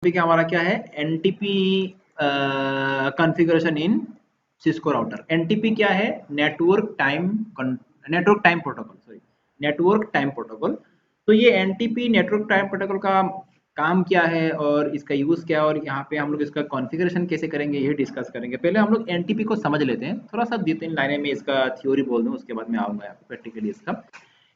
Topic हमारा क्या है? एनटीपी कॉन्फ़िगरेशन इन सिस्को राउटर। एनटीपी क्या है? Network time protocol, sorry, network time protocol. तो ये एनटीपी नेटवर्क टाइम प्रोटोकॉल का काम क्या है और इसका यूज़ क्या है और यहाँ पे हम लोग इसका कॉन्फ़िगरेशन कैसे करेंगे, ये डिस्कस करेंगे। पहले हम लोग एनटीपी को समझ लेते हैं, थोड़ा-सा 2-3 लाइनें में इसका थ्योरी बोल दूँ, उसके बाद मैं आऊँगा यहाँ पे प्रैक्टिकली इसका।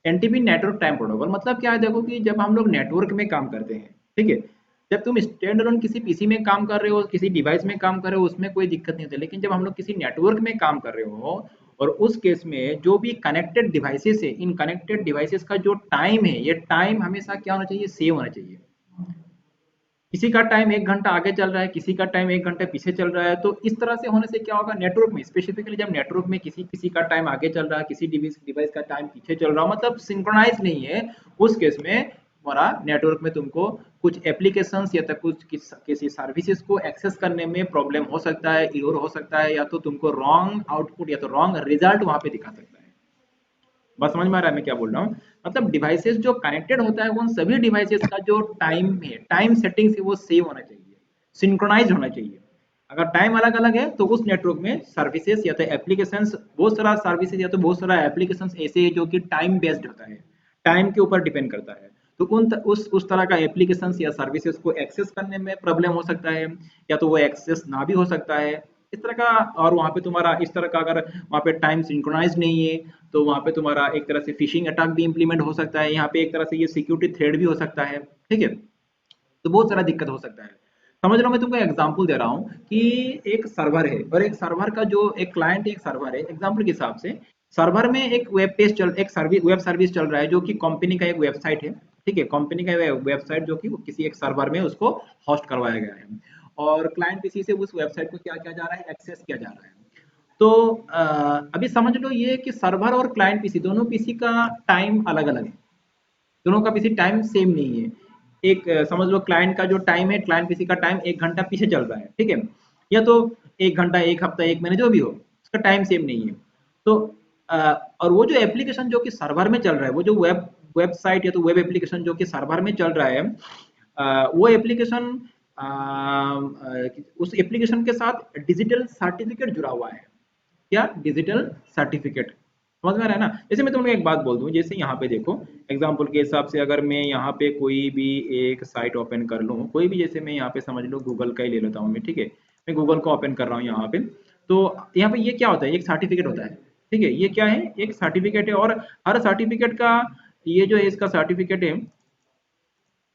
एनटीपी नेटवर्क टाइम प्रोटोकॉल मतलब क्या है? देखो कि जब हम लोग नेटवर्क में काम करते हैं, ठीक है? जब तुम स्टैंड अलोन किसी पीसी में काम कर रहे हो, किसी डिवाइस में काम कर रहे हो, उसमें कोई दिक्कत नहीं होती। लेकिन जब हम लोग किसी नेटवर्क में काम कर रहे हो और उस केस में जो भी कनेक्टेड डिवाइसेस है, इन कनेक्टेड डिवाइसेस का जो टाइम है, ये टाइम हमेशा क्या होना चाहिए? सेव होना चाहिए। किसी का टाइम 1 घंटा आगे चल रहा है, किसी का टाइम 1 घंटा पीछे चल रहा है, तो इस तरह से होने से क्या होगा? नेटवर्क में स्पेसिफिकली जब नेटवर्क में किसी किसी का टाइम आगे चल रहा है, किसी डिवाइस डिवाइस का टाइम पीछे चल रहा है, मतलब सिंक्रोनाइज नहीं है, उस केस में हमारा नेटवर्क में तुमको कुछ एप्लीकेशंस या तो किसी सर्विसेज को एक्सेस करने में प्रॉब्लम हो सकता है, एरर हो सकता है, या तो तुमको रॉन्ग आउटपुट या तो रॉन्ग रिजल्ट वहां पे दिखा सकता है। बात समझ में आ रहा है मैं क्या बोल रहा हूँ? मतलब डिवाइसेस जो कनेक्टेड होता है उन सभी डिवाइसेस का जो टाइम है, टाइम सेटिंग्स है, वो सेव होना चाहिए, सिंक्रोनाइज होना चाहिए। अगर टाइम अलग अलग है तो उस नेटवर्क में सर्विसेज या तो एप्लीकेशंस, बहुत सारा सर्विसेज या तो बहुत सारा एप्लीकेशंस ऐसे है जो कि टाइम बेस्ड होता है, टाइम के ऊपर डिपेंड करता है। तो उस तरह का एप्लीकेशंस या सर्विसेज को एक्सेस करने में प्रॉब्लम हो सकता है, या तो वो एक्सेस ना भी हो सकता है इस तरह का। और वहाँ पे तुम्हारा इस तरह का अगर वहाँ पे टाइम सिंक्रोनाइज नहीं है, तो वहाँ पे तुम्हारा एक तरह से फिशिंग अटैक भी इम्प्लीमेंट हो सकता है, यहाँ पे एक तरह से ये सिक्योरिटी थ्रेड भी हो सकता है, ठीक है? तो बहुत सारा दिक्कत हो सकता है। समझ लो, मैं तुमको एग्जांपल दे रहा हूँ कि एक सर्वर है और एक सर्वर का जो एक क्लाइंट, एक सर्वर है, एग्जांपल के हिसाब से सर्वर में एक वेब पेज चल एक सर्विस वेब सर्विस चल रहा है जो कि कंपनी का एक वेबसाइट है, ठीक है? कंपनी का वेबसाइट जो कि वो किसी एक सर्वर में उसको होस्ट करवाया गया है और क्लाइंट पीसी से उस वेबसाइट को क्या किया जा रहा है? एक्सेस किया जा रहा है। तो अभी समझ लो ये कि सर्वर और क्लाइंट पीसी, दोनों पीसी का टाइम अलग अलग है, दोनों का पीसी टाइम सेम नहीं है। एक समझ लो क्लाइंट का जो टाइम है, क्लाइंट पीसी का टाइम 1 घंटा पीछे चल रहा है, ठीक है? या तो 1 घंटा, 1 हफ्ता, 1 महीने, जो भी हो, उसका टाइम सेम नहीं है। तो अ, और वो जो एप्लीकेशन जो कि सर्वर में चल रहा है, वो जो वेबसाइट या तो वेब एप्लीकेशन जो कि सर्वर में चल रहा है, वो एप्लीकेशन उस एप्लीकेशन के साथ डिजिटल सर्टिफिकेट जुड़ा हुआ है। क्या? Digital certificate. समझ में आ रहा है ना? जैसे मैं तुम्हें एक बात बोल दूं, जैसे यहाँ पे देखो, एग्जाम्पल के हिसाब से अगर मैं यहाँ पे कोई भी एक साइट ओपन कर लूँ, कोई भी, जैसे मैं यहाँ पे समझ लो गूगल का ही ले लेता हूँ मैं, ठीक है? मैं गूगल को ओपन कर रहा हूँ यहाँ पे। तो यहाँ पे ये क्या होता है? एक सर्टिफिकेट होता है, ठीक है? ये क्या है? एक सर्टिफिकेट है। और हर सर्टिफिकेट का, ये जो है इसका सर्टिफिकेट है,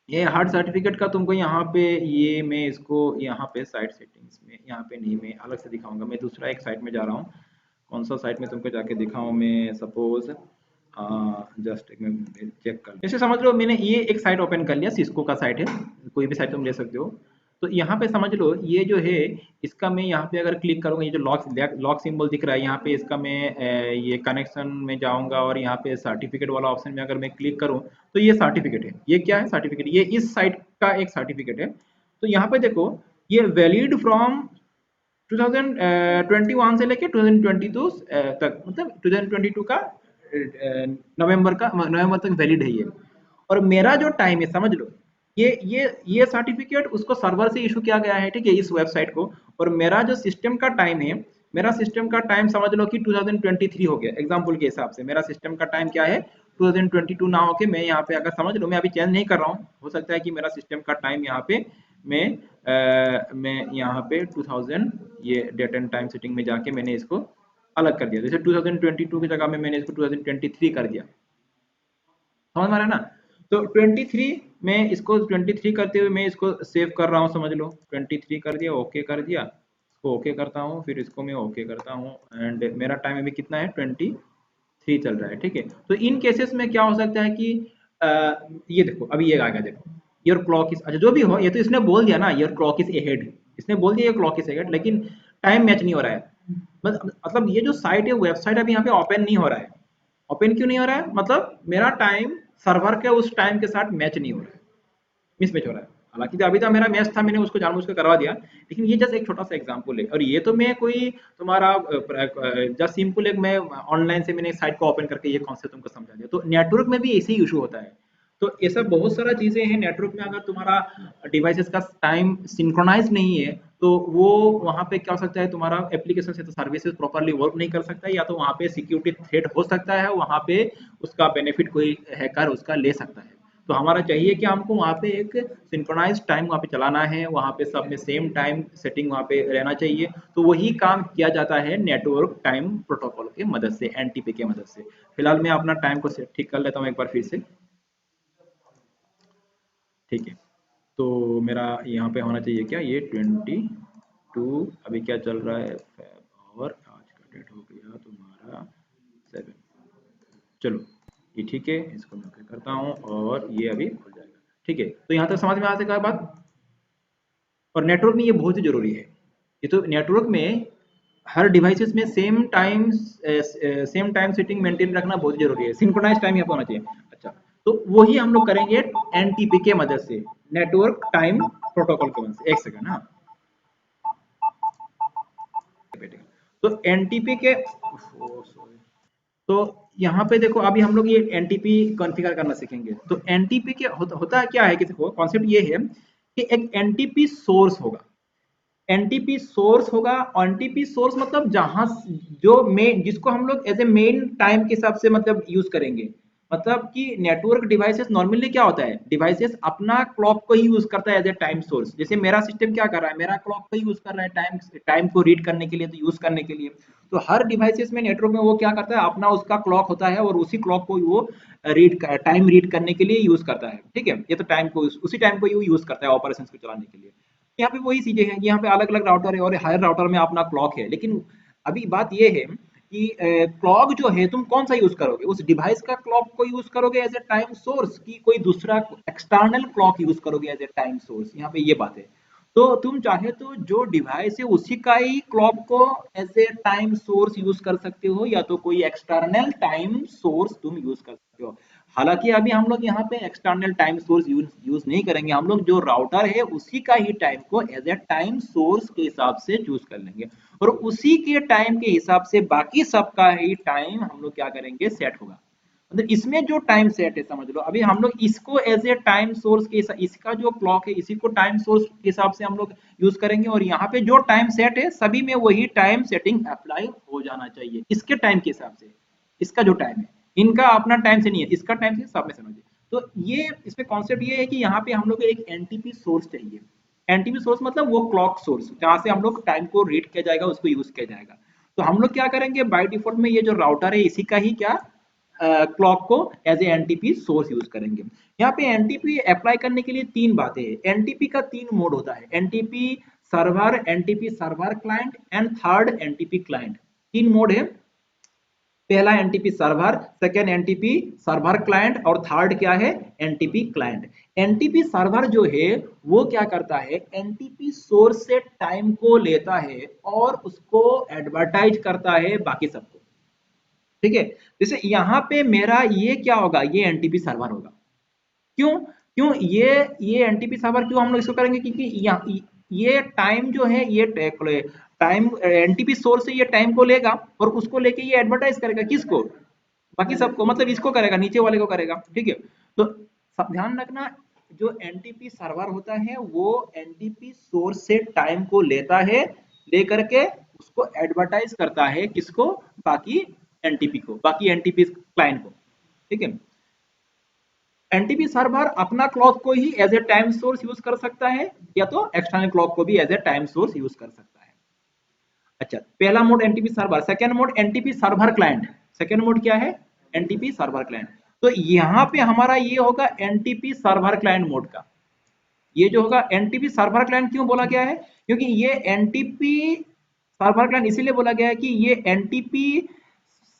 ये हार्ड सर्टिफिकेट का तुमको यहाँ पे, ये मैं इसको यहाँ पे साइट सेटिंग्स में, यहाँ पे नहीं, मैं अलग से दिखाऊंगा। मैं दूसरा एक साइट में जा रहा हूँ। कौन सा साइट में तुमको जाके दिखाऊं मैं? सपोज जस्ट एक मिनट चेक कर, जैसे समझ लो मैंने ये एक साइट ओपन कर लिया, सिस्को का साइट है, कोई भी साइट तुम ले सकते हो। तो यहाँ पे समझ लो ये जो है, इसका मैं यहाँ पे अगर क्लिक करूँगा, ये जो लॉक लॉक सिंबल दिख रहा है यहाँ पे, इसका मैं ये कनेक्शन में जाऊँगा और यहाँ पे सर्टिफिकेट वाला ऑप्शन में अगर मैं क्लिक करूँ, तो ये सर्टिफिकेट है। ये क्या है? सर्टिफिकेट। ये इस साइट का एक सर्टिफिकेट है। तो यहाँ पे देखो, ये वैलिड फ्रॉम 2021 से लेके 2022 तक, मतलब 2022 का नवंबर तक वैलिड है ये। और मेरा जो टाइम है, समझ लो, ये सर्टिफिकेट उसको सर्वर से इशू किया गया है, ठीक है, इस वेबसाइट को। और मेरा जो सिस्टम का टाइम है, मेरा सिस्टम का टाइम समझ लो कि 2023 हो गया, एग्जाम्पल के हिसाब से मेरा सिस्टम का टाइम क्या है? 2022 ना होके मैं यहाँ पे अगर समझ लो, मैं अभी चेंज नहीं कर रहा हूँ, हो सकता है कि मेरा सिस्टम का टाइम यहाँ पे मैं यहाँ पे 2000, ये डेट एंड टाइम सेटिंग में जाके मैंने इसको अलग कर दिया, जैसे 2022 की जगह में मैंने इसको 2023 कर दिया। समझ में आ रहा है ना? तो 23 में इसको 23 करते हुए मैं इसको सेव कर रहा हूँ, समझ लो 23 कर दिया, ओके कर दिया, इसको ओके करता हूँ, फिर इसको मैं ओके करता हूँ। एंड मेरा टाइम अभी कितना है? 23 चल रहा है, ठीक है? तो इन केसेस में क्या हो सकता है कि ये देखो, अभी ये आ गया, देखो, योर क्लॉक इज, अच्छा जो भी हो, ये तो इसने बोल दिया ना, योर क्लॉक इज अहेड, इसने बोल दिया ये क्लॉक इज अहेड, लेकिन टाइम मैच नहीं हो रहा है। मतलब ये जो साइट है, वेबसाइट अभी यहाँ पे ओपन नहीं हो रहा है। ओपन क्यों नहीं हो रहा है? मतलब मेरा टाइम सर्वर के उस टाइम के साथ मैच नहीं हो रहा है, मिसमैच हो रहा है। हालांकि तो अभी तो मेरा मैच था, मैंने उसको जानबूझ के करवा दिया, लेकिन ये जस्ट एक छोटा सा एग्जांपल है। और ये तो मैं कोई तुम्हारा जस्ट सिंपल एक मैं ऑनलाइन से मैंने साइट को ओपन करके ये कॉन्सेप्ट तुमको समझा दिया। तो नेटवर्क में भी ऐसे ही इशू होता है। तो ऐसा बहुत सारा चीजें हैं नेटवर्क में। अगर तुम्हारा डिवाइसेस का टाइम सिंक्रोनाइज नहीं है तो वो वहां पे क्या हो सकता है, तुम्हारा एप्लीकेशन से तो सर्विसेज प्रॉपर्ली वर्क नहीं कर सकता है, या तो वहां पे सिक्योरिटी थ्रेट हो सकता है, वहां पे उसका बेनिफिट कोई हैकर उसका ले सकता है। तो हमारा चाहिए कि हमको वहाँ पे एक सिंक्रोनाइज टाइम वहाँ पे चलाना है, वहाँ पे सब में सेम टाइम सेटिंग वहाँ पे रहना चाहिए। तो वही काम किया जाता है नेटवर्क टाइम प्रोटोकॉल की मदद से, एनटीपी की मदद से। फिलहाल मैं अपना टाइम को ठीक कर लेता हूँ एक बार फिर से। ठीक है, तो मेरा यहाँ पे होना चाहिए क्या, ये 22, अभी क्या चल रहा है फेब, और आज का डेट हो गया तुम्हारा 7। चलो ये ठीक है, इसको मैं ओके करता हूँ और ये अभी खुल जाएगा। ठीक है, तो यहाँ तक समझ में आ सका बात। और नेटवर्क में ये बहुत ही जरूरी है। ये तो नेटवर्क में हर डिवाइसेस में सेम टाइम सेटिंग मेंटेन रखना बहुत जरूरी है, सिंक्रोनाइज टाइम यहाँ पे होना चाहिए। अच्छा, तो वही हम लोग करेंगे एनटीपी के मदद से, नेटवर्क टाइम प्रोटोकॉल की मदद से। एक सेकंड, हाँ। तो एनटीपी के, तो यहाँ पे देखो अभी हम लोग ये एनटीपी कॉन्फ़िगर करना सीखेंगे। तो एनटीपी के होता क्या है कि देखो कॉन्सेप्ट ये है कि एक एनटीपी सोर्स होगा। एनटीपी सोर्स होगा, एनटीपी सोर्स मतलब जहां जो मेन, जिसको हम लोग एज ए मेन टाइम के हिसाब से मतलब यूज करेंगे। मतलब कि नेटवर्क डिवाइसेस नॉर्मली क्या होता है, डिवाइसेस अपना क्लॉक को ही यूज करता है एज ए टाइम सोर्स। जैसे मेरा सिस्टम क्या कर रहा है, मेरा क्लॉक को ही यूज कर रहा है टाइम टाइम को रीड करने के लिए, तो यूज करने के लिए। तो हर डिवाइसेस में नेटवर्क में वो क्या करता है, अपना उसका क्लॉक होता है और उसी क्लॉक को वो टाइम रीड करने के लिए यूज करता है। ठीक है, ये तो टाइम को उसी टाइम को यूज करता है ऑपरेशन को चलाने के लिए। यहाँ पे वही चीजें हैं, यहाँ पे अलग अलग राउटर है और हर राउटर में अपना क्लॉक है। लेकिन अभी बात ये है कि क्लॉक जो है तुम कौन सा यूज करोगे, उस डिवाइस का क्लॉक को यूज करोगे एज ए टाइम सोर्स, की कोई दूसरा एक्सटर्नल क्लॉक यूज करोगे एज ए टाइम सोर्स, यहाँ पे ये बात है। तो तुम चाहे तो जो डिवाइस है उसी का ही क्लॉक को as a time source use कर सकते हो, या तो कोई एक्सटर्नल टाइम सोर्स तुम यूज कर सकते हो। हालांकि अभी हम लोग यहाँ पे एक्सटर्नल टाइम सोर्स यूज नहीं करेंगे, हम लोग जो राउटर है उसी का ही टाइम को एज ए टाइम सोर्स के हिसाब से चूज कर लेंगे, और उसी के टाइम के हिसाब से बाकी सबका ही टाइम हम लोग क्या करेंगे, सेट होगा। मतलब इसमें जो टाइम सेट है समझ लो, अभी हम लोग इसको एज ए टाइम सोर्स के, इसका जो क्लॉक है इसी को टाइम सोर्स के हिसाब से हम लोग यूज करेंगे, और यहाँ पे जो टाइम सेट है सभी में वही टाइम सेटिंग अप्लाई हो जाना चाहिए इसके टाइम के हिसाब से। इसका जो टाइम है, इनका अपना टाइम से नहीं है, इसका टाइम से सब में समझिए। तो ये इसमें कॉन्सेप्ट ये है कि यहाँ पे हम लोग को एक एनटीपी सोर्स चाहिए। एनटीपी सोर्स मतलब वो क्लॉक सोर्स जहाँ से हम लोग टाइम को रीड किया जाएगा, उसको यूज किया जाएगा। तो हम लोग क्या करेंगे, बाय डिफॉल्ट में ये जो राउटर है इसी का ही क्या क्लॉक को as a NTP source use करेंगे। यहाँ पे एनटीपी अप्लाई करने के लिए तीन बातें हैं। एनटीपी का तीन मोड होता है, NTP server client and third NTP client. तीन मोड है, पहला NTP server, second NTP server client, और थर्ड क्या है, एनटीपी क्लाइंट। एनटीपी सर्वर जो है वो क्या करता है, एनटीपी सोर्स से टाइम को लेता है और उसको एडवर्टाइज करता है बाकी सबको। ठीक है, जैसे यहाँ पे मेरा ये क्या होगा, ये एनटीपी सर्वर होगा। क्यों, क्यों ये एनटीपी सर्वर क्यों हम लोग इसको करेंगे, क्योंकि ये टाइम जो है, ये टाइम एनटीपी सोर्स से ये टाइम को लेगा और उसको लेके ये एडवर्टाइज करेगा किसको, बाकी सबको, मतलब इसको करेगा, नीचे वाले को करेगा। ठीक है, तो ध्यान रखना, जो एनटीपी सर्वर होता है वो एनटीपी सोर्स से टाइम को लेता है, लेकर के उसको एडवर्टाइज करता है किसको, बाकी एनटीपी को, बाकी एनटीपी क्लाइंट को। ठीक है, एनटीपी सर्वर अपना क्लॉक को ही as a time source use कर सकता है, या तो एक्सटर्नल क्लॉक को भी as a time source use कर सकता है। अच्छा, पहला mode NTP server. Second mode NTP server client. Second mode क्या है, एनटीपी सर्वर क्लाइंट। तो यहाँ पे हमारा ये होगा एनटीपी सर्वर क्लाइंट मोड का। ये जो होगा एनटीपी सर्वर क्लाइंट, क्यों बोला गया है, क्योंकि ये एनटीपी सर्वर क्लाइंट इसीलिए बोला गया है कि ये एनटीपी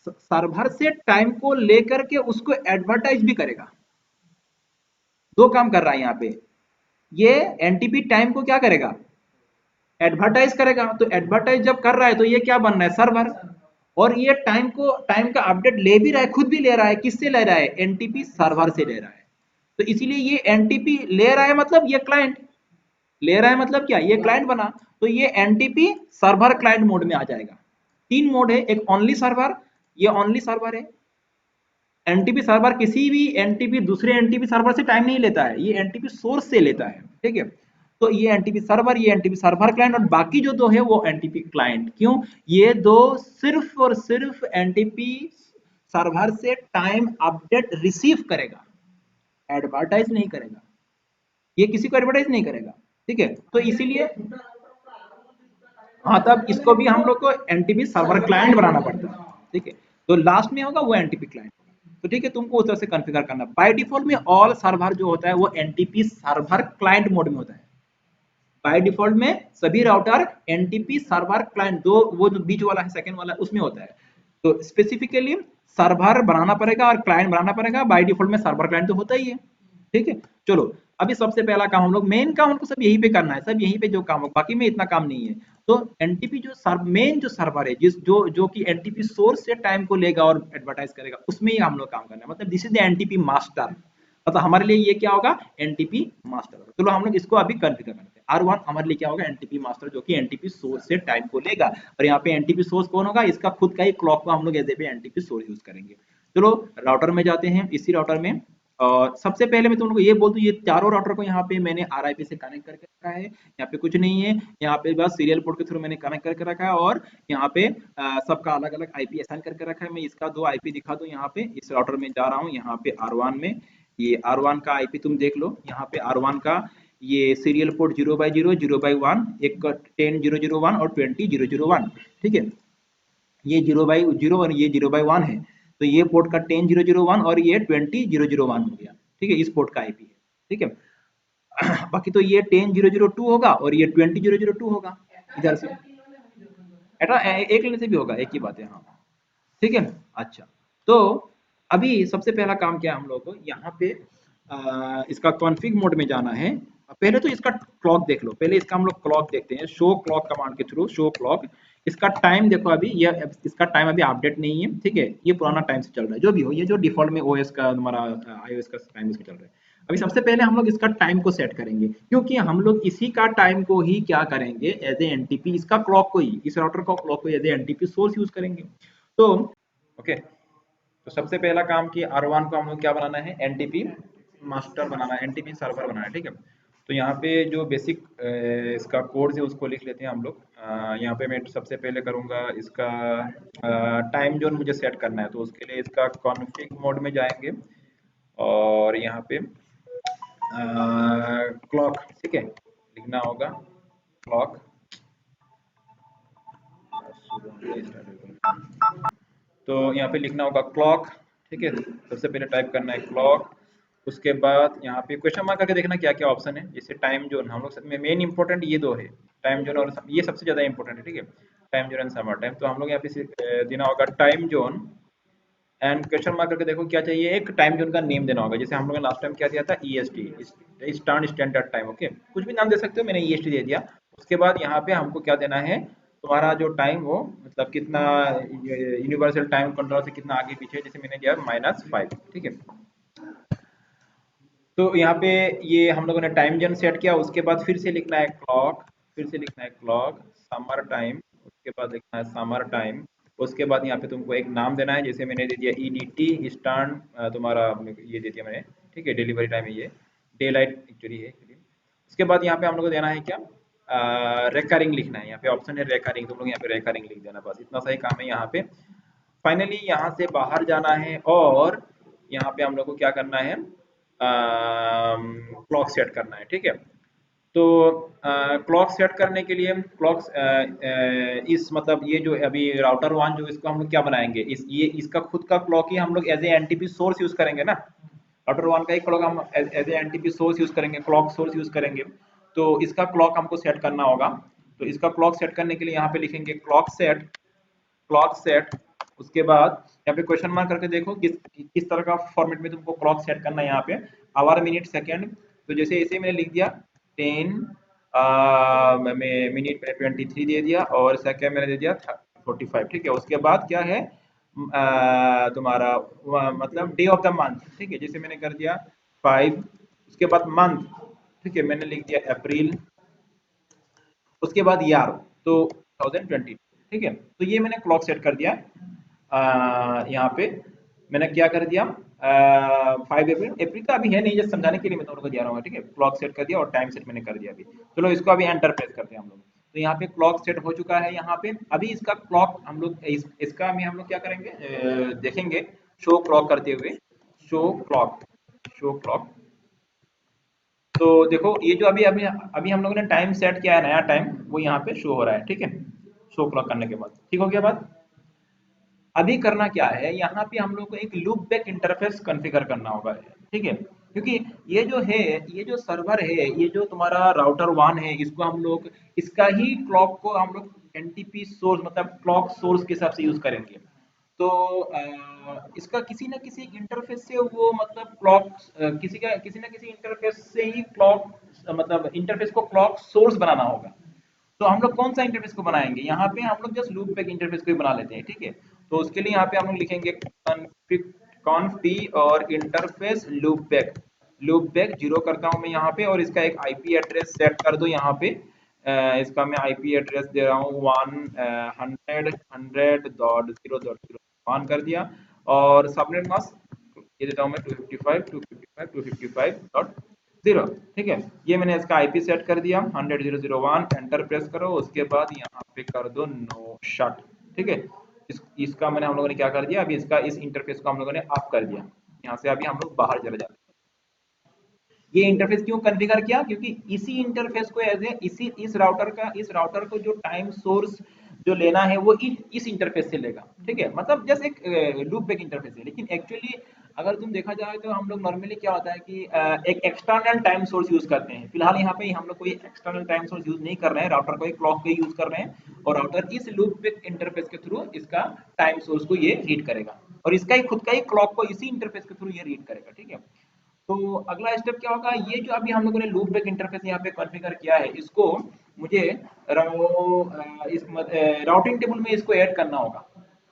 सर्वर से टाइम को लेकर के उसको एडवर्टाइज भी करेगा। दो काम कर रहा है यहाँ पे, ये एनटीपी टाइम को क्या करेगा, एडवर्टाइज करेगा। तो एडवर्टाइज जब कर रहा है तो ये क्या बन रहा है, सर्वर। और ये टाइम का अपडेट ले भी रहा है, खुद भी ले रहा है, किससे ले रहा है, एनटीपी सर्वर से ले रहा है। तो इसीलिए ये एनटीपी ले रहा है, मतलब ये क्लाइंट ले रहा है, मतलब क्या, ये क्लाइंट बना। तो ये एनटीपी सर्वर क्लाइंट मोड में आ जाएगा। तीन मोड है, एक ओनली सर्वर, ये ओनली सर्वर है, एनटीपी सर्वर किसी भी एनटीपी दूसरे एनटीपी सर्वर से टाइम नहीं लेता है, ये एनटीपी सोर्स से लेता है, ठीक है। तो ये एनटीपी सर्वर, ये एनटीपी सर्वर क्लाइंट, और बाकी जो दो है वो एनटीपी क्लाइंट। क्यों? ये दो सिर्फ और सिर्फ एनटीपी सर्वर से टाइम अपडेट रिसीव करेगा, एडवर्टाइज नहीं करेगा, ये किसी को एडवर्टाइज नहीं करेगा, ठीक है। तो इसीलिए हाँ, तब इसको भी हम लोग को एनटीपी सर्वर क्लाइंट बनाना पड़ता है, ठीक है। तो लास्ट में होगा वो एनटीपी क्लाइंट, तो ठीक है, तुमको उस तरह से कॉन्फ़िगर करना। बाय डिफॉल्ट में ऑल सर्वर जो होता है वो एनटीपी सर्वर क्लाइंट मोड में होता है। बाय डिफॉल्ट में सभी राउटर एनटीपी सर्वर क्लाइंट, दो वो जो बीच वाला है सेकंड वाला उसमें होता है। तो स्पेसिफिकली सर्वर बनाना पड़ेगा और क्लाइंट बनाना पड़ेगा। बाय डिफॉल्ट में सर्वर क्लाइंट तो होता ही है, ठीक है। चलो, अभी सबसे पहला काम हम लोग, मेन काम हमको सब यहीं पे करना है, सब यहीं पे जो काम हो, बाकी में इतना काम नहीं है। तो एनटीपी जो मेन जो सर्वर है, जिस जो जो कि एनटीपी सोर्स से टाइम को लेगा और एडवर्टाइज करेगा, उसमें ही हम लोग काम करना है। मतलब this is the NTP master, मतलब हमारे लिए ये क्या होगा, एनटीपी मास्टर। चलो हम लोग इसको अभी कॉन्फ़िगर करते हैं। R1 हमारे लिए क्या होगा, एनटीपी मास्टर, जो कि एनटीपी सोर्स से टाइम को लेगा। और यहाँ पे एनटीपी सोर्स कौन होगा, इसका खुद का ही क्लॉक को हम लोग as a NTP source use करेंगे। चलो राउटर में जाते हैं, इसी राउटर में। और सबसे पहले मैं तुम लोग को ये बोल दूं, ये चारों राउटर को यहाँ पे मैंने आरआईपी से कनेक्ट करके रखा है। यहाँ पे कुछ नहीं है, यहाँ पे बस सीरियल पोर्ट के थ्रू मैंने कनेक्ट करके रखा है। और यहाँ पे सबका अलग अलग आईपी असाइन करके रखा है। मैं इसका दो आईपी दिखा दूं, यहाँ पे इस राउटर में जा रहा हूँ, यहाँ पे R1 में ये R1 का आईपी तुम देख लो। यहाँ पे R1 का ये सीरियल पोर्ट 0/0, 0/1, एक 10.0.0.1 और 20.0.0.1, ठीक है। ये 0/0 और ये 0/1 है, तो ये पोर्ट का 10.0.0.1 और ये 20.0.0.1 हो गया, ठीक है। इस पोर्ट का आईपी है, ठीक है। बाकी तो ये 10.0.0.2 होगा और ये 20.0.0.2 होगा इधर से। एक लेने से भी होगा, एक ही बात है, हाँ, ठीक है। अच्छा, तो अभी सबसे पहला काम क्या है हम लोग को, यहाँ पे इसका कॉन्फ़िग मोड में जाना है। पहले तो इसका क्लॉक देख लो, पहले इसका हम लोग क्लॉक देखते हैं, शो क्लॉक कमांड के थ्रू। शो क्लॉक, इसका टाइम देखो, अभी ये इसका टाइम अभी अपडेट नहीं है, ठीक है। ये पुराना टाइम से चल रहा है, जो भी हो, ये जो डिफॉल्ट में ओएस का हमारा आईओएस का टाइम इसका चल रहा है। अभी सबसे पहले हम लोग इसका टाइम को सेट करेंगे, क्योंकि हम लोग इसी का टाइम को ही क्या करेंगे, एज ए एनटीपी, इसका क्लॉक को ही, इस राउटर का क्लॉक को as a NTP source use करेंगे। तो ओके, तो सबसे पहला काम कि R1 को हम लोग क्या बनाना है, एनटीपी मास्टर बनाना है, एनटीपी सर्वर बनाना है, ठीक है। तो यहाँ पे जो बेसिक इसका कोड है उसको लिख लेते हैं हम लोग। यहाँ पे मैं सबसे पहले करूँगा इसका टाइम जोन मुझे सेट करना है, तो उसके लिए इसका कॉन्फ़िग मोड में जाएंगे और यहाँ पे क्लॉक, ठीक है, लिखना होगा क्लॉक। तो यहाँ पे लिखना होगा क्लॉक, ठीक है। सबसे पहले टाइप करना है क्लॉक। उसके बाद यहाँ पे क्वेश्चन मार्क करके देखना क्या क्या ऑप्शन है। जैसे टाइम जोन, हम लोग मेन इंपॉर्टेंट ये दो है, टाइम जोन और ये सबसे ज्यादा इंपॉर्टेंट है, ठीक है, time zone and summer time. तो हम लोग यहाँ पे देना होगा time zone and question mark करके देखो क्या चाहिए, एक टाइम जोन का नेम देना होगा। जैसे हम लोग ने लास्ट टाइम क्या दिया था, EST, eastern standard time, okay, कुछ भी नाम दे सकते हो, मैंने ईएसटी दे दिया। उसके बाद यहाँ पे हमको क्या देना है, तुम्हारा जो टाइम हो, मतलब कितना यूनिवर्सल टाइम कंट्रोल से कितना आगे पीछे, जैसे मैंने दिया -5, ठीक है। तो यहाँ पे ये हम लोगों ने टाइम जोन सेट किया। उसके बाद फिर से लिखना है क्लॉक, फिर से लिखना है क्लॉक समर टाइम, उसके बाद लिखना है समर टाइम। उसके बाद यहाँ पे तुमको एक नाम देना है, जैसे मैंने दे दिया ईडीटी स्टार्न, तुम्हारा ये दे दिया मैंने, ठीक है, डिलीवरी टाइम है ये, डे लाइट एक्चुअली है। उसके बाद यहाँ पे हम लोग को देना है क्या, रेकरिंग लिखना है। यहाँ पे ऑप्शन है रेकरिंग, तुम लोग यहाँ पे रेकरिंग लिख देना, बस इतना सही काम है यहाँ पे। फाइनली यहाँ से बाहर जाना है और यहाँ पे हम लोग को क्या करना है, क्लॉक सेट करना है, ठीक है। तो क्लॉक सेट करने के लिए क्लॉक इस मतलब ये जो अभी राउटर 1 जो, इसको हम लोग क्या बनाएंगे, ये इसका खुद का क्लॉक ही हम लोग as a NTP source use करेंगे ना। राउटर 1 का ही क्लॉक हम as a NTP source use करेंगे, क्लॉक सोर्स यूज करेंगे। तो इसका क्लॉक हमको सेट करना होगा। तो इसका क्लॉक सेट करने के लिए यहाँ पे लिखेंगे क्लॉक सेट, क्लॉक सेट। उसके बाद यहाँ पे क्वेश्चन मार्क करके देखो किस तरह का फॉर्मेट में तुमको क्लॉक सेट करना है। यहाँ पे आवर मिनट सेकंड, तो जैसे ऐसे मैंने लिख दिया 10 मिनट मैंने 23 दे दिया और सेकंड मैंने दे दिया 45, ठीक है। उसके बाद क्या है, तुम्हारा मतलब डे ऑफ द मंथ, ठीक है, जैसे मैंने कर दिया 5। उसके बाद मंथ, ठीक है, मैंने लिख दिया अप्रैल। उसके बाद ईयर तो 2020, ठीक है। तो ये मैंने क्लॉक सेट कर दिया यहाँ पे। मैंने क्या कर दिया 5 अप्रैल का अभी है नहीं, जस्ट समझाने के लिए मैं तुम लोग को दिया रहा हूँ, ठीक है। क्लॉक सेट कर दिया और टाइम सेट मैंने कर दिया अभी। चलो इसको अभी एंटर प्रेस करते हैं हम लोग। तो यहाँ पे क्लॉक सेट हो चुका है यहाँ पे। अभी इसका क्लॉक हम लोग इसका में हम लोग क्या करेंगे, देखेंगे शो क्लॉक करते हुए। Show clock, show clock. तो देखो ये जो अभी अभी अभी हम लोगों ने टाइम सेट किया है, नया टाइम वो यहाँ पे शो हो रहा है, ठीक है। शो क्लॉक करने के बाद ठीक हो गया बात। अभी करना क्या है, यहाँ पे हम लोग को एक लूप बैक इंटरफेस कॉन्फ़िगर करना होगा, ठीक है। क्योंकि ये जो है, ये जो सर्वर है, ये जो तुम्हारा राउटर 1 है, इसको हम लोग इसका ही क्लॉक को हम लोग एनटीपी सोर्स मतलब क्लॉक सोर्स के हिसाब से यूज करेंगे। तो इसका किसी ना किसी इंटरफेस से वो मतलब क्लॉक किसी ना किसी इंटरफेस से ही क्लॉक मतलब इंटरफेस को क्लॉक सोर्स बनाना होगा। तो हम लोग कौन सा इंटरफेस को बनाएंगे, यहाँ पे हम लोग जस्ट लूप बैक इंटरफेस को ही बना लेते हैं, ठीक है। तो उसके लिए यहाँ पे हम लोग लिखेंगे कॉन्फ पी और interface loop back. Loop back zero करता हूँ मैं यहाँ पे, और इसका एक आईपी एड्रेस सेट कर दो यहाँ पे। इसका मैं आईपी एड्रेस दे रहा हूँ 100.100.0.0 कर दिया। और सबनेट मास्क ये देता हूँ मैं 255.255.255.0, ठीक है। ये मैंने इसका आईपी सेट कर दिया 100.0.0.1, एंटर प्रेस करो। उसके बाद यहाँ पे कर दो नो शट, ठीक है। इसका मैंने हम लोगों ने क्या कर दिया, अभी इसका इस इंटरफेस को हम लोगों ने ऑफ कर दिया। यहाँ से अभी हम लोग बाहर चले जाते हैं। ये इंटरफेस क्यों कॉन्फ़िगर किया, क्योंकि इसी इंटरफेस को एज ए इसी इस राउटर को जो टाइम सोर्स जो लेना है वो इस इंटरफेस से लेगा, ठीक है। मतलब जैसे एक लूप बैक इंटरफेस है, लेकिन एक्चुअली अगर तुम देखा जाए तो हम लोग नॉर्मली क्या होता है कि एक एक्सटर्नल टाइम सोर्स यूज करते हैं। फिलहाल यहाँ पे हम लोग कोई एक्सटर्नल टाइम सोर्स यूज नहीं कर रहे हैं, राउटर को एक क्लॉक को यूज कर रहे हैं, और राउटर इस लूप बैक इंटरफेस के थ्रू इसका टाइम सोर्स को ये रीड करेगा, और इसका ही खुद का ही क्लॉक को इसी इंटरफेस के थ्रू ये रीड करेगा, ठीक है। तो अगला स्टेप क्या होगा, ये जो अभी हम लोगों ने लूप बैक इंटरफेस यहाँ पे कॉन्फ़िगर किया है, इसको मुझे राउटिंग टेबल में इसको ऐड करना होगा,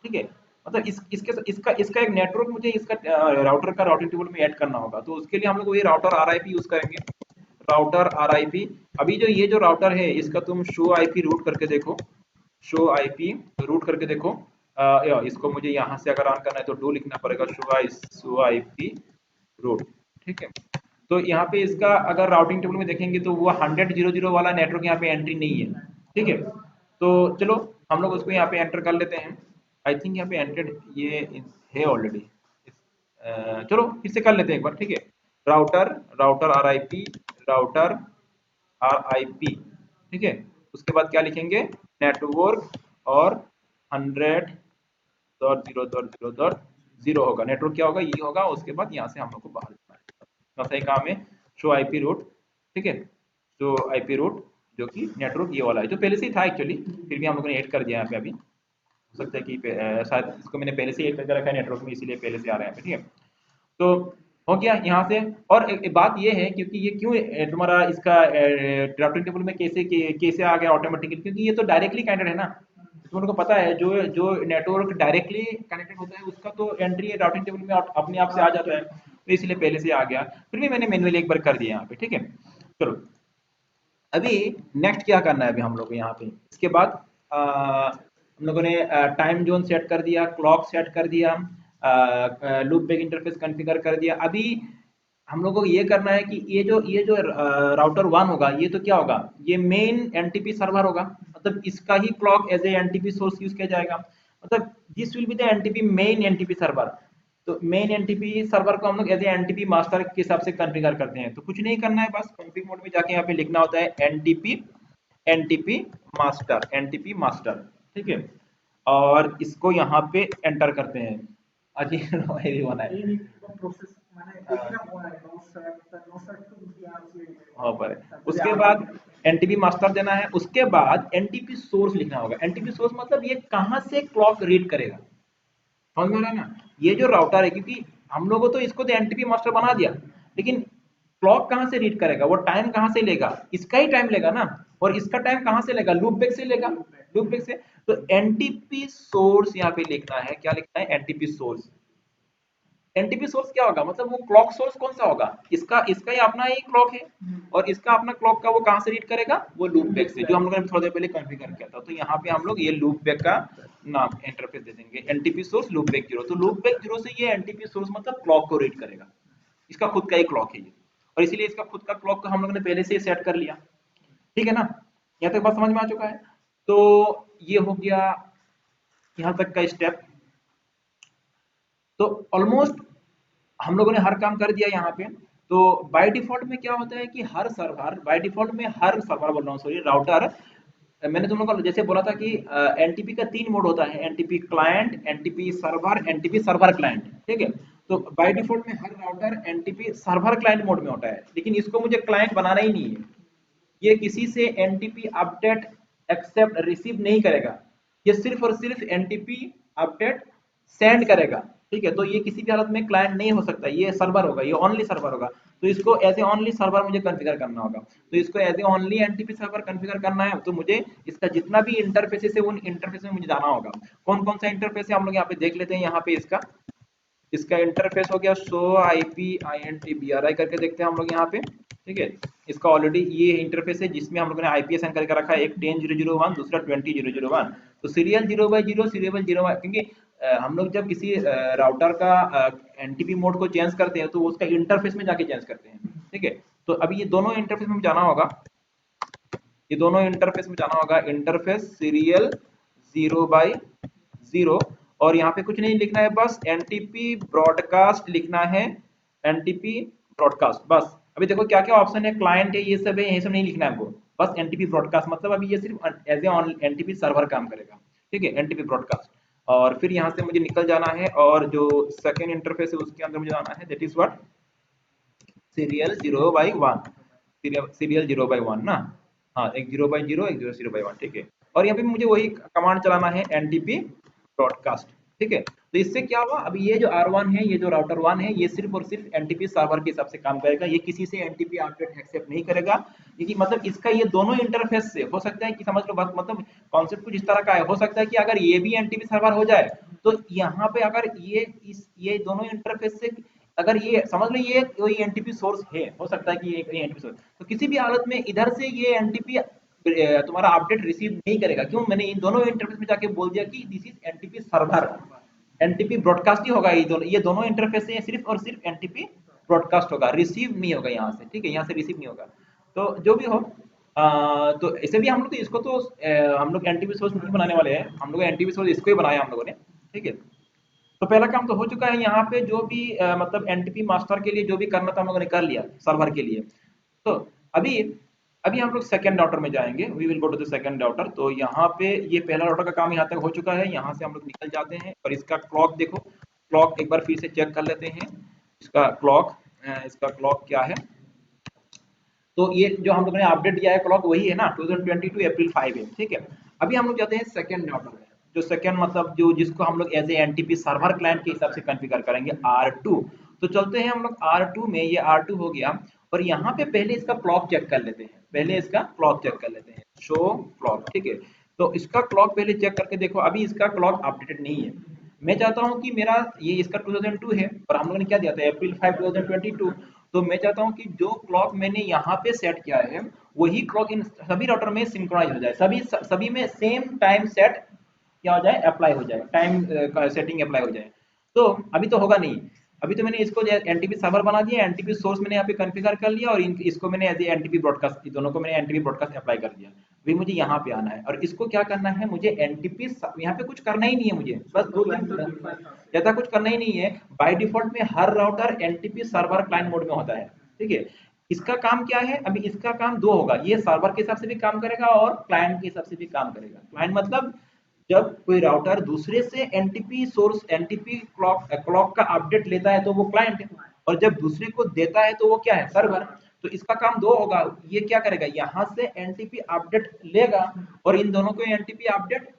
ठीक है। मतलब इसका इसका एक नेटवर्क मुझे इसका राउटर का राउटिंग टेबल में ऐड करना होगा। तो उसके लिए हम लोग ये राउटर आरआईपी यूज करेंगे। Router RIP. अभी जो ये जो राउटर है इसका तुम शो आईपी रूट करके देखो। शो आईपी रूट करके देखो। इसको मुझे यहाँ से अगर ऑन करना है तो डू लिखना पड़ेगा, शो आईपी रूट, ठीक है। तो यहाँ पे इसका अगर राउटिंग टेबल में देखेंगे तो वो 100.0.0 वाला नेटवर्क यहाँ पे एंट्री नहीं है, ठीक है। तो चलो हम लोग उसको यहाँ पे एंटर कर लेते हैं। आई थिंक यहाँ पे एंटेड ये है ऑलरेडी। चलो फिर से कर लेते हैं एक बार, ठीक है। Router router R I P, router R I P, ठीक है। उसके बाद क्या लिखेंगे, नेटवर्क, और 100.0.0.0 होगा नेटवर्क, क्या होगा ये होगा। उसके बाद यहाँ से हम लोग को बाहर जाना है, सही काम है। शो आईपी रूट, ठीक है। शो आईपी रूट जो कि नेटवर्क ये वाला है, जो पहले से ही था एक्चुअली, फिर भी हम लोगों ने ऐड कर दिया यहाँ पे। अभी हो सकता है कि शायद इसको मैंने पहले से ही ऐड करके रखा है नेटवर्क में, इसीलिए पहले से आ रहा है, ठीक है। तो हो गया यहाँ से। और एक बात ये है, क्योंकि ये क्यों तुम्हारा इसका ड्राफ्टिंग टेबल में कैसे आ गया ऑटोमेटिकली, क्योंकि ये तो डायरेक्टली कनेक्टेड है ना। तुम लोगों को पता है जो जो नेटवर्क डायरेक्टली कनेक्टेड होता है उसका तो एंट्री राउटिंग टेबल में अपने आप से आ जाता है, तो इसलिए पहले से आ गया। फिर भी मैंने मैनुअली एक बार कर दिया यहाँ पे, ठीक है। चलो अभी नेक्स्ट क्या करना है, अभी हम लोग को यहाँ पे इसके बाद हम लोगों ने टाइम जोन सेट कर दिया, क्लॉक सेट कर दिया, लूप बैक इंटरफेस कॉन्फ़िगर कर दिया। अभी हम लोगों को ये करना है कि ये जो राउटर 1 होगा, ये तो क्या होगा, ये मेन एनटीपी सर्वर होगा। मतलब इसका ही clock as a NTP source use किया जाएगा। मतलब this will be the NTP main NTP server. तो मेन एनटीपी सर्वर को हम लोग एज ए एनटीपी मास्टर के हिसाब से कॉन्फ़िगर करते हैं। तो कुछ नहीं करना है, बस कॉन्फ़िग मोड में जाके यहाँ पे लिखना होता है NTP NTP master, NTP master, ठीक है। और इसको यहाँ पे एंटर करते हैं। अजी ये बना है हाँ पर उसके बाद एनटीपी मास्टर देना है। उसके बाद एनटीपी सोर्स लिखना होगा। एनटीपी सोर्स मतलब ये कहाँ से क्लॉक रीड करेगा, समझ में आ रहा है ना। ये जो राउटर है, क्योंकि हम लोगों तो इसको तो एनटीपी मास्टर बना दिया, लेकिन क्लॉक कहाँ से रीड करेगा, वो टाइम कहाँ से लेगा, इसका ही टाइम लेगा ना। और इसका टाइम कहाँ से लेगा, लूप बैक से लेगा, लूप बैक से। तो एनटीपी सोर्स यहाँ पे लिखना है, क्या लिखना है, एनटीपी सोर्स। एनटीपी सोर्स क्या होगा, मतलब वो क्लॉक सोर्स कौन सा होगा, इसका इसका ही अपना ही क्लॉक है, और इसका अपना क्लॉक का वो कहाँ से रीड करेगा, वो लूप बैक से, जो हम लोगों ने थोड़ी देर पहले कॉन्फ़िगर किया था। तो यहाँ पे हम लोग ये लूप बैक का नाम इंटरफेस दे देंगे, एनटीपी सोर्स लूप बैक 0। तो लूप बैक 0 से ये एनटीपी सोर्स मतलब क्लॉक को रीड करेगा, इसका खुद का ही क्लॉक है ये, और इसीलिए इसका खुद का क्लॉक को हम लोगों ने पहले से ही सेट कर लिया। ठीक है ना, यहाँ तक बात समझ में आ चुका है। तो ये हो गया यहाँ तक का स्टेप। तो ऑलमोस्ट हम लोगों ने हर काम कर दिया यहाँ पे। तो बाय डिफॉल्ट में क्या होता है कि हर सर्वर, बाय डिफॉल्ट में हर सर्वर बोल रहा हूँ, सॉरी, राउटर, मैंने तुम लोगों को जैसे बोला था कि एनटीपी का 3 मोड होता है, NTP client, NTP server, NTP server client. ठीक है, तो बाय डिफॉल्ट में हर router NTP server client mode में होता है, लेकिन इसको मुझे क्लाइंट बनाना ही नहीं है। ये किसी से एनटीपी अपडेट एक्सेप्ट रिसीव नहीं करेगा, ये सिर्फ और सिर्फ एनटीपी अपडेट सेंड करेगा। ठीक है, तो ये किसी भी हालत में क्लाइंट नहीं हो सकता, ये सर्वर होगा, ये ओनली सर्वर होगा। तो इसको एज ए ओनली सर्वर मुझे कॉन्फ़िगर करना होगा। तो इसको as a only NTP server configure करना है, तो मुझे इसका जितना भी इंटरफेसेस है उन इंटरफेस में मुझे जाना होगा। कौन कौन सा इंटरफेस है हम लोग यहाँ पे देख लेते हैं। यहाँ पे इसका इसका इंटरफेस हो गया शो आईपी INTBRI करके, देखते हैं हम लोग यहाँ पे। ठीक है, इसका ऑलरेडी ये इंटरफेस है जिसमें हम लोगों ने IP असाइन करके रखा है, एक 10.0.0.1, दूसरा 20.0.0.1। तो सीरियल 0/0, सीरियल 0, क्योंकि हम लोग जब किसी राउटर का एनटीपी मोड को चेंज करते हैं तो उसका इंटरफेस में जाके चेंज करते हैं। ठीक है, तो अभी ये दोनों इंटरफेस में जाना होगा, ये दोनों इंटरफेस में जाना होगा, इंटरफेस सीरियल 0/0, और यहाँ पे कुछ नहीं लिखना है, बस एनटीपी ब्रॉडकास्ट लिखना है, एनटीपी ब्रॉडकास्ट बस। अभी देखो क्या क्या ऑप्शन है, क्लाइंट है, ये सब है, ये सब नहीं लिखना है आपको, बस एनटीपी ब्रॉडकास्ट, मतलब अभी ये सिर्फ एज ए एनटीपी सर्वर काम करेगा। ठीक है, एनटीपी ब्रॉडकास्ट। और फिर यहाँ से मुझे निकल जाना है, और जो सेकेंड इंटरफेस है उसके अंदर मुझे जाना है, that is what, serial 0/1, serial 0/1 ना। हाँ, एक 0/0, एक 0/1। ठीक है, और यहाँ पे मुझे वही कमांड चलाना है, एनटीपी ब्रॉडकास्ट। ठीक है, तो इससे क्या हुआ, अभी ये जो R1 है, ये जो राउटर 1 है, ये सिर्फ और सिर्फ एनटीपी सर्वर के हिसाब से काम करेगा, ये किसी से एनटीपी अपडेट एक्सेप्ट नहीं करेगा। क्योंकि मतलब इसका ये दोनों इंटरफेस से हो सकता है कि, समझ लो बात, मतलब कॉन्सेप्ट कुछ इस तरह का है, हो सकता है कि अगर ये भी एनटीपी सर्वर हो जाए, तो यहाँ पे अगर ये दोनों इंटरफेस से, अगर ये समझ लो ये कोई एनटीपी सोर्स है, हो सकता है कि ये एनटीपी सोर्स, तो किसी भी हालत में इधर से ये एनटीपी तुम्हारा अपडेट रिसीव नहीं करेगा। क्यों, मैंने इन दोनों इंटरफेस में जाके बोल दिया कि this is NTP server, NTP broadcast ही होगा, ये दोनों इंटरफेस से सिर्फ और सिर्फ एनटीपी ब्रॉडकास्ट होगा, रिसीव नहीं होगा यहाँ से। ठीक है, यहाँ से रिसीव नहीं होगा। तो जो भी हो, तो ऐसे भी हम लोग तो इसको तो हम लोग एनटीपी सोर्स नहीं बनाने वाले हैं, हम लोग एनटीपी सोर्स इसको ही बनाया हम लोगों ने। ठीक है, तो पहला काम तो हो चुका है। यहाँ पे जो भी मतलब एनटीपी मास्टर के लिए जो भी करना था हम लोगों ने कर लिया सर्वर के लिए। तो अभी अभी हम लोग सेकंड राउटर में जाएंगे, we will go to the second router. तो यहाँ पे ये पहला राउटर का काम यहाँ तक हो चुका है, यहाँ से हम लोग निकल जाते हैं, और इसका क्लॉक देखो, क्लॉक एक बार फिर से चेक कर लेते हैं। इसका क्लॉक क्या है, तो ये जो हम लोगों ने अपडेट दिया है क्लॉक वही है ना, 2022 अप्रैल 5 है। ठीक है, अभी हम लोग जाते हैं सेकंड राउटर में, जो सेकंड मतलब जो जिसको हम लोग as a NTP server client के हिसाब से कॉन्फ़िगर करेंगे, R2। तो चलते हैं हम लोग R2 में, ये R2 हो गया, और यहाँ पे पहले इसका क्लॉक चेक कर लेते हैं, पहले इसका क्लॉक चेक कर लेते हैं, शो क्लॉक। ठीक है, तो इसका क्लॉक पहले चेक करके देखो, अभी इसका क्लॉक अपडेटेड नहीं है। मैं चाहता हूँ कि मेरा ये इसका 2002 है, और हम लोगों ने क्या दिया था, अप्रैल 5 2022। तो मैं चाहता हूँ कि जो क्लॉक मैंने यहाँ पे सेट किया है वही क्लॉक इन सभी राउटर में सिंक्रोनाइज हो जाए, सभी में सेम टाइम सेट क्या हो जाए, अप्लाई हो जाए, टाइम सेटिंग अप्लाई हो जाए। तो अभी तो होगा नहीं, अभी तो मैंने इसको एनटीपी सर्वर बना दिया, एनटीपी सोर्स मैंने यहाँ पे कॉन्फ़िगर कर लिया, और इसको मैंने एज एनटीपी ब्रॉडकास्ट, दोनों को मैंने एनटीपी ब्रॉडकास्ट अप्लाई कर दिया। अभी मुझे यहाँ पे आना है, और इसको क्या करना है, मुझे एनटीपी यहाँ पे कुछ करना ही नहीं है, मुझे बस दो तीन ज्यादा कुछ करना ही नहीं है। बाय डिफॉल्ट में हर router NTP server client mode में होता है। ठीक है, इसका काम क्या है, अभी इसका काम दो होगा, ये सर्वर के हिसाब से भी काम करेगा और क्लाइंट के हिसाब से भी काम करेगा। क्लाइंट मतलब जब कोई राउटर दूसरे से एनटीपी सोर्स, एनटीपी क्लॉक का अपडेट लेता है तो वो क्लाइंट है, और जब दूसरे को देता है तो वो क्या है, सर्वर। तो इसका काम दो होगा, ये क्या करेगा, यहाँ से एनटीपी अपडेट लेगा और इन दोनों को एनटीपी अपडेट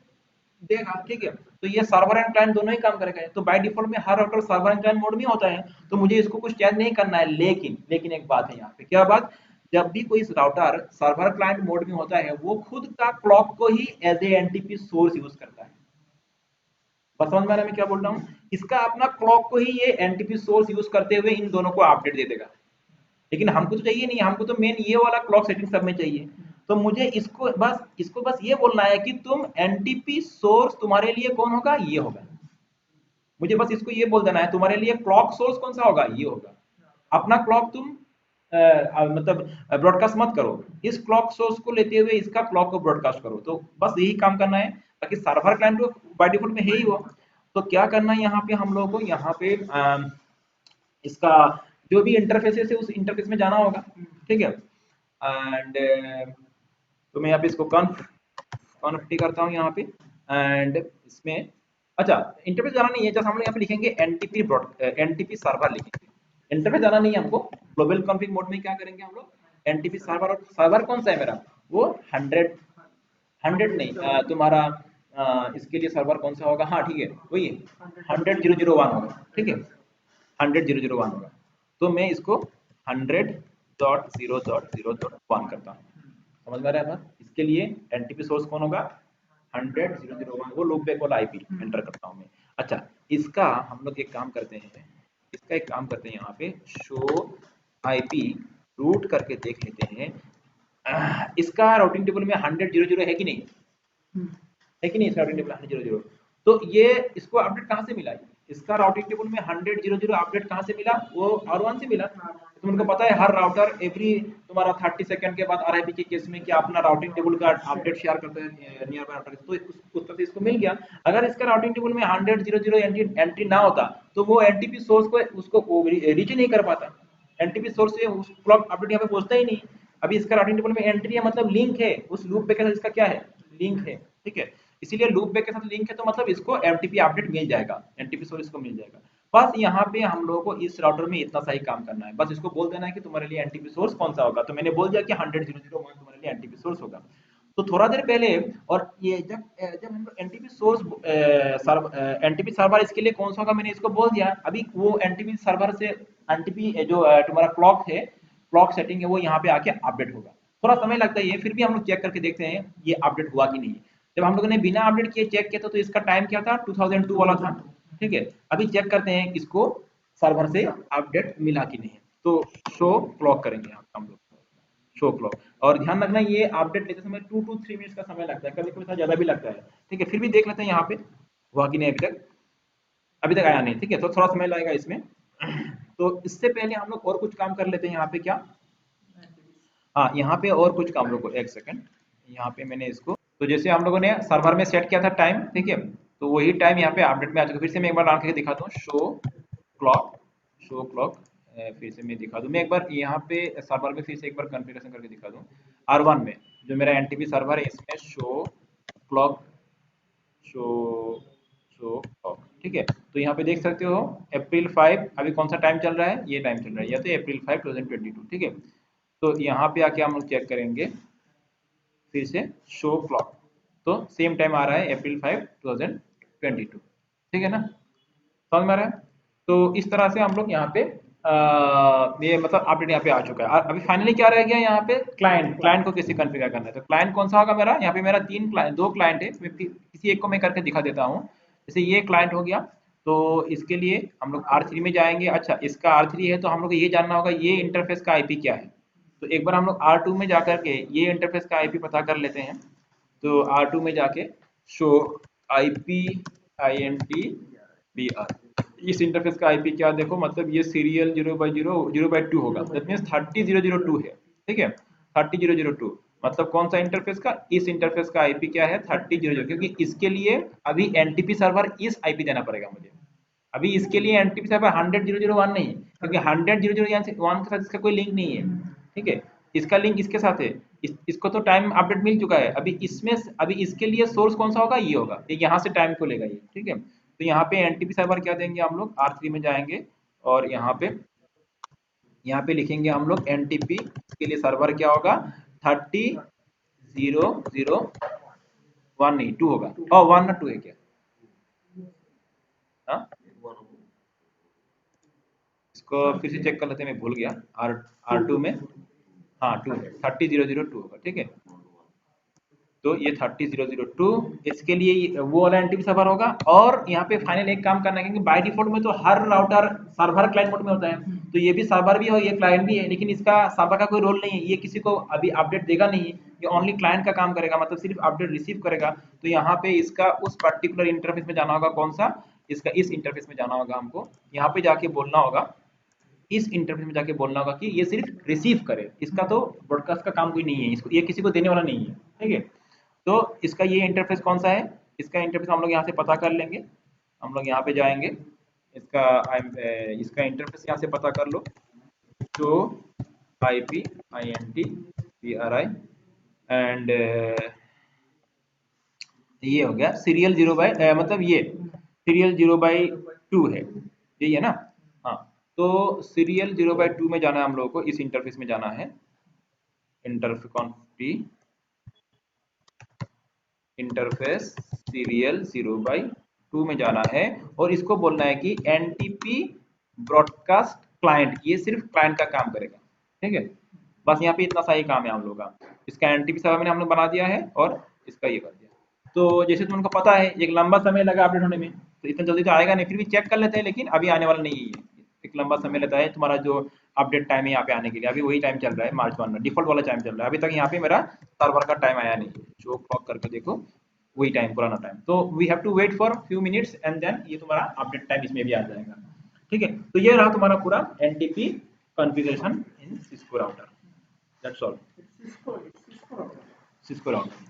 देगा। ठीक है, तो ये सर्वर एंड क्लाइंट दोनों ही काम करेगा। तो बाय डिफॉल्ट में हर router server and client mode में होता है, तो मुझे इसको कुछ चेंज नहीं करना है। लेकिन एक बात है यहाँ पे, क्या बात, जब भी कोई राउटर सर्वर क्लाइंट मोड में होता है वो खुद का क्लॉक को ही as a NTP source use करता है। बस समझ में आ रहा है मैं क्या बोल रहा हूँ? इसका अपना क्लॉक को ही ये एनटीपी सोर्स यूज करते हुए इन दोनों को अपडेट दे देगा। लेकिन हमको तो चाहिए नहीं, हमको तो मेन ये वाला क्लॉक सेटिंग सब में चाहिए। तो मुझे इसको बस ये बोलना है कि तुम एनटीपी सोर्स तुम्हारे लिए कौन होगा, ये होगा। मुझे बस इसको ये बोल देना है तुम्हारे लिए क्लॉक सोर्स कौन सा होगा, ये होगा। अपना क्लॉक तुम मतलब ब्रॉडकास्ट मत करो, इस क्लॉक सोर्स को लेते हुए इसका क्लॉक को ब्रॉडकास्ट करो। तो बस यही काम करना है। बाकी सर्वर क्लाइंट तो बाय डिफॉल्ट में है ही वो। तो क्या करना है यहाँ पे हम लोगों को, यहाँ पे इसका जो भी इंटरफेस है उस इंटरफेस में जाना होगा, ठीक है। एंड तो मैं यहाँ पे इसको कॉन्फ करता हूँ यहाँ पे। एंड इसमें अच्छा, इंटरफेस जाना नहीं है, जैसे हम लोग यहाँ पे लिखेंगे एनटीपी सर्वर लिखेंगे। इंटरफेस जाना नहीं है हमको। ग्लोबल कॉन्फ़िग मोड में क्या करेंगे हम लोग, एनटीपी सर्वर। और सर्वर कौन सा है मेरा, वो 100 नहीं, तुम्हारा इसके लिए सर्वर कौन सा होगा, हाँ ठीक है वही है, 100.0.0.1 होगा, ठीक है। 100.0.0.1 होगा। तो मैं इसको 100.0.0.1 करता हूँ। समझ में आ रहा है बात? इसके लिए एनटीपी सोर्स कौन होगा, 100.0.0.1, वो लूप बैक वाला आईपी एंटर करता हूँ मैं। अच्छा, इसका हम लोग एक काम करते हैं, इसका एक काम करते हैं, यहाँ पे शो आईपी रूट करके देख लेते हैं। इसका राउटिंग टेबल में 100.0.0 है कि नहीं, है कि नहीं इसका राउटिंग टेबल 100.0.0। तो ये इसको अपडेट कहाँ से मिला, इसका राउटिंग टेबल में 100.0.0 अपडेट कहाँ से मिला, वो R1 से मिला। तो तुमको पता है हर राउटर एवरी तुम्हारा 30 सेकंड के बाद आरआईपी के केस में क्या अपना राउटिंग टेबल का अपडेट शेयर करता है नियर बाय राउटर। तो उस तरह से इसको मिल गया। अगर इसका राउटिंग टेबल में 100.0.0 एंट्री ना होता तो वो एनटीपी सोर्स को उसको रीच नहीं कर पाता। एनटीपी सोर्स से उस क्लॉक अपडेट यहाँ पे पहुंचता ही नहीं। अभी इसका राउटिंग टेबल में एंट्री है, मतलब लिंक है, उस लूप पे के साथ इसका क्या है, लिंक है, ठीक है। इसीलिए लूप बैक के साथ लिंक है, तो मतलब इसको एमटीपी अपडेट मिल जाएगा, एनटीपी सोर्स इसको मिल जाएगा। बस यहाँ पे हम लोगों को इस राउटर में इतना सा ही काम करना है, बस इसको बोल देना है कि तुम्हारे लिए एनटीपी सोर्स कौन सा होगा। तो मैंने बोल दिया कि 100.0.0.1 तुम्हारे लिए एनटीपी सोर्स होगा। तो थोड़ा देर पहले, और ये जब हम लोग एनटीपी सोर्स एनटीपी सर्वर इसके लिए कौन सा होगा मैंने इसको बोल दिया। अभी वो एनटीपी सर्वर से एनटीपी जो तुम्हारा क्लॉक है, क्लॉक सेटिंग है, वो यहाँ पे आके अपडेट होगा। थोड़ा समय लगता है ये, फिर भी हम लोग चेक करके देखते हैं ये अपडेट हुआ कि नहीं। जब हम लोगों ने बिना अपडेट किए चेक किया था तो इसका टाइम क्या था, 2002 वाला था, ठीक है। अभी चेक करते हैं इसको सर्वर से अपडेट मिला कि नहीं। तो शो क्लॉक करेंगे हम लोग, शो क्लॉक। और ध्यान रखना ये अपडेट लेते समय 2 to 3 मिनट्स का समय लगता है, कभी कभी ज्यादा भी लगता है, ठीक है। फिर भी देख लेते हैं यहाँ पे हुआ कि नहीं, अभी तक आया नहीं, ठीक है, तो थोड़ा समय लगेगा इसमें। तो इससे पहले हम लोग और कुछ काम कर लेते हैं यहाँ पे, क्या, हाँ यहाँ पे और कुछ काम, लोग एक सेकंड, यहाँ पे मैंने इसको, तो जैसे हम लोगों ने सर्वर में सेट किया था टाइम, ठीक है, तो वही टाइम यहाँ पे अपडेट में आ चुका। फिर से मैं एक बार डाल के दिखाता हूँ, क्लॉक शो क्लॉक। फिर से मैं दिखा दूँ, मैं एक बार यहाँ पे सर्वर में फिर से एक बार कॉन्फ़िगरेशन करके दिखा दूँ। R1 में जो मेरा एनटीपी सर्वर है इसमें show clock, show show clock, ठीक है। तो यहाँ पे देख सकते हो अप्रैल 5, अभी कौन सा टाइम चल रहा है, ये टाइम चल रहा है, या तो अप्रैल 5 2022, ठीक है। तो यहाँ पे आके हम लोग चेक करेंगे फिर से शो क्लॉक, तो सेम टाइम आ रहा है अप्रैल 5 2022, ठीक है ना, समझ में आ रहा है। तो इस तरह से हम लोग यहाँ पे ये मतलब अपडेट यहाँ पे आ चुका है। और अभी फाइनली क्या रह गया यहाँ पे, क्लाइंट को कैसे कॉन्फ़िगर करना है। तो क्लाइंट कौन सा होगा मेरा, यहाँ पे मेरा दो क्लाइंट है, किसी एक को मैं करके दिखा देता हूँ। जैसे ये क्लाइंट हो गया, तो इसके लिए हम लोग R3 में जाएंगे। अच्छा, इसका R3 है तो हम लोग को ये जानना होगा ये इंटरफेस का आईपी क्या है। तो एक बार हम लोग R2 में जाकर के ये इंटरफेस का आईपी पता कर लेते हैं। तो R2 में जाके शो आईपी INTBR, इस इंटरफेस का आईपी क्या देखो, मतलब ये सीरियल 0/0 होगा, दैट मींस 30.0.0.2 है, ठीक है। 30.0.0.2 मतलब कौन सा इंटरफेस का, इस इंटरफेस का आईपी क्या है, 30.0.0, क्योंकि इसके लिए अभी एनटीपी सर्वर इस आईपी देना पड़ेगा मुझे। अभी इसके लिए एनटीपी सर्वर 100.0.0.1 नहीं, क्योंकि 100.0.0.1 के साथ इसका कोई लिंक नहीं है, ठीक है। इसका लिंक इसके साथ है। इसको तो टाइम अपडेट मिल चुका है। अभी इसमें, अभी इसके लिए सोर्स कौन सा होगा, ये होगा, ये यहाँ से टाइम को लेगा ये, ठीक है। तो यहाँ पे एनटीपी सर्वर क्या देंगे हम लोग, R3 में जाएंगे और यहाँ पे लिखेंगे हम लोग एनटीपी के लिए सर्वर क्या होगा, 30.0.0.1 नहीं 2 होगा, और 1 ना 2 है क्या, हाँ इसको फिर से चेक कर लेते हैं, मैं भूल गया। R2 में, हाँ 2 है, 30.0.0.2 होगा, ठीक है। तो ये 30002 इसके लिए वो वाला एनटीपी सर्वर होगा। और यहाँ पे फाइनल एक काम करना है, क्योंकि बाय डिफॉल्ट में तो हर राउटर सर्वर क्लाइंट मोड में होता है, तो ये भी सर्वर भी है, ये क्लाइंट भी है, लेकिन इसका सर्वर का कोई रोल नहीं है, ये किसी को अभी अपडेट देगा नहीं, ये ओनली क्लाइंट का काम करेगा, मतलब सिर्फ अपडेट रिसीव करेगा। तो यहाँ पे इसका उस पर्टिकुलर इंटरफेस में जाना होगा, कौन सा, इसका इस इंटरफेस में जाना होगा हमको, यहाँ पे जाके बोलना होगा, इस इंटरफेस में जाके बोलना होगा कि ये सिर्फ रिसीव करे, इसका तो ब्रॉडकास्ट का काम कोई नहीं है, इसको ये किसी को देने वाला नहीं है, ठीक है। तो इसका ये इंटरफेस कौन सा है, इसका इंटरफेस हम लोग यहाँ से पता कर लेंगे, हम लोग यहाँ पे जाएंगे, इसका इसका इंटरफेस यहाँ से पता कर लो, तो IPINTPRI एंड ये हो गया सीरियल 0/, मतलब ये सीरियल 0/2 है, यही है ना। हाँ, तो सीरियल 0/2 में जाना है हम लोगों को, इस इंटरफेस में जाना है, इंटरफेस सीरियल 0/2 में जाना है, और इसको बोलना है कि एनटीपी ब्रॉडकास्ट क्लाइंट, ये सिर्फ क्लाइंट का काम करेगा, ठीक है। बस यहाँ पे इतना सा ही काम है हम लोग का, इसका एनटीपी सर्वर मैंने हम लोग बना दिया है, और इसका ये कर दिया। तो जैसे तुमको पता है एक लंबा समय लगा अपडेट होने में, तो इतना जल्दी तो आएगा नहीं, फिर भी चेक कर लेते हैं, लेकिन अभी आने वाला नहीं है, एक लंबा समय लेता है तुम्हारा जो अपडेट टाइम है यहाँ पे आने के लिए। अभी वही टाइम चल रहा है, मार्च 1 में डिफॉल्ट वाला टाइम चल रहा है, अभी तक यहाँ पे मेरा सर्वर का टाइम आया नहीं, जो क्लॉक करके देखो वही टाइम, पुराना टाइम। तो we have to wait for few minutes and then ये तुम्हारा अपडेट टाइम इसमें भी आ जाएगा, ठीक है। तो ये रहा तुम्हारा पूरा NTP configuration in Cisco router, that's all, Cisco router.